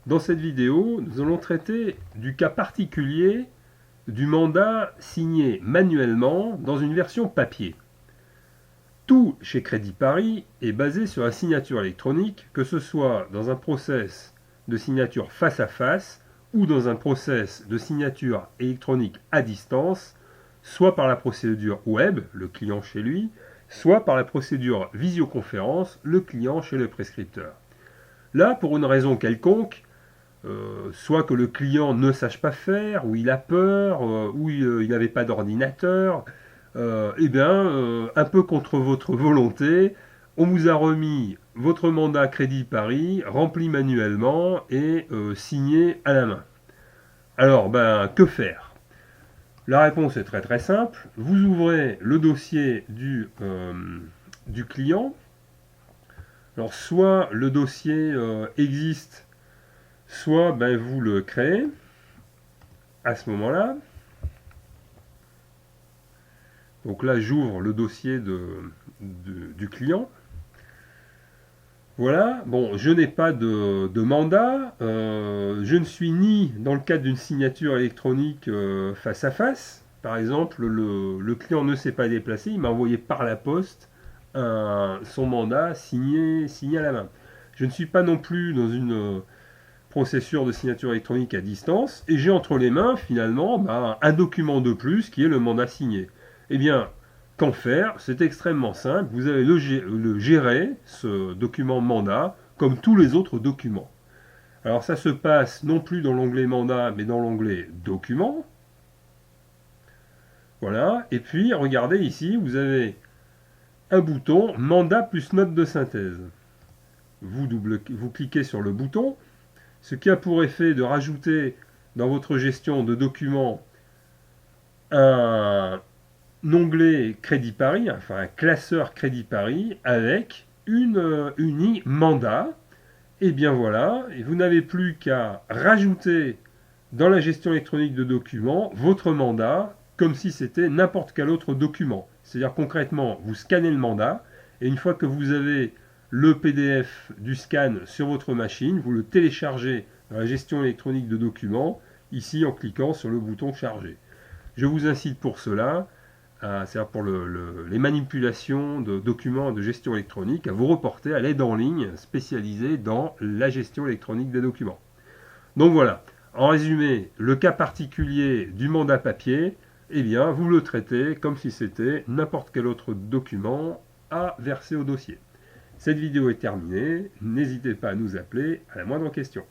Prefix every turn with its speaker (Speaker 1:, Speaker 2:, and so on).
Speaker 1: Dans cette vidéo, nous allons traiter du cas particulier du mandat signé manuellement dans une version papier. Tout chez Crédit Paris est basé sur la signature électronique, que ce soit dans un process de signature face à face ou dans un process de signature électronique à distance, soit par la procédure web, le client chez lui, soit par la procédure visioconférence, le client chez le prescripteur. Là, pour une raison quelconque, soit que le client ne sache pas faire, ou il a peur, ou il n'avait pas d'ordinateur, un peu contre votre volonté, on vous a remis votre mandat Crédit Paris, rempli manuellement et signé à la main. Alors, que faire? La réponse est très très simple. Vous ouvrez le dossier du client. Alors, soit le dossier existe, soit vous le créez à ce moment-là. Donc là, j'ouvre le dossier du client. Voilà, bon, je n'ai pas de mandat, je ne suis ni dans le cadre d'une signature électronique face à face. Par exemple, le client ne s'est pas déplacé, il m'a envoyé par la poste son mandat signé à la main. Je ne suis pas non plus dans une procédure de signature électronique à distance, et j'ai entre les mains finalement un document de plus qui est le mandat signé. Eh bien, qu'en faire? C'est extrêmement simple, vous allez le gérer, ce document mandat, comme tous les autres documents. Alors ça se passe non plus dans l'onglet mandat, mais dans l'onglet documents. Voilà, et puis regardez ici, vous avez un bouton mandat plus note de synthèse. Vous cliquez sur le bouton, ce qui a pour effet de rajouter dans votre gestion de documents un onglet Crédit Paris, enfin un classeur Crédit Paris avec une mandat. Et bien voilà, et vous n'avez plus qu'à rajouter dans la gestion électronique de documents votre mandat comme si c'était n'importe quel autre document. C'est-à-dire concrètement, vous scannez le mandat et une fois que vous avez le PDF du scan sur votre machine, vous le téléchargez dans la gestion électronique de documents, ici en cliquant sur le bouton charger. Je vous incite pour cela, c'est-à-dire pour les manipulations de documents de gestion électronique, à vous reporter à l'aide en ligne spécialisée dans la gestion électronique des documents. Donc voilà, en résumé, le cas particulier du mandat papier, eh bien, vous le traitez comme si c'était n'importe quel autre document à verser au dossier. Cette vidéo est terminée, n'hésitez pas à nous appeler à la moindre question.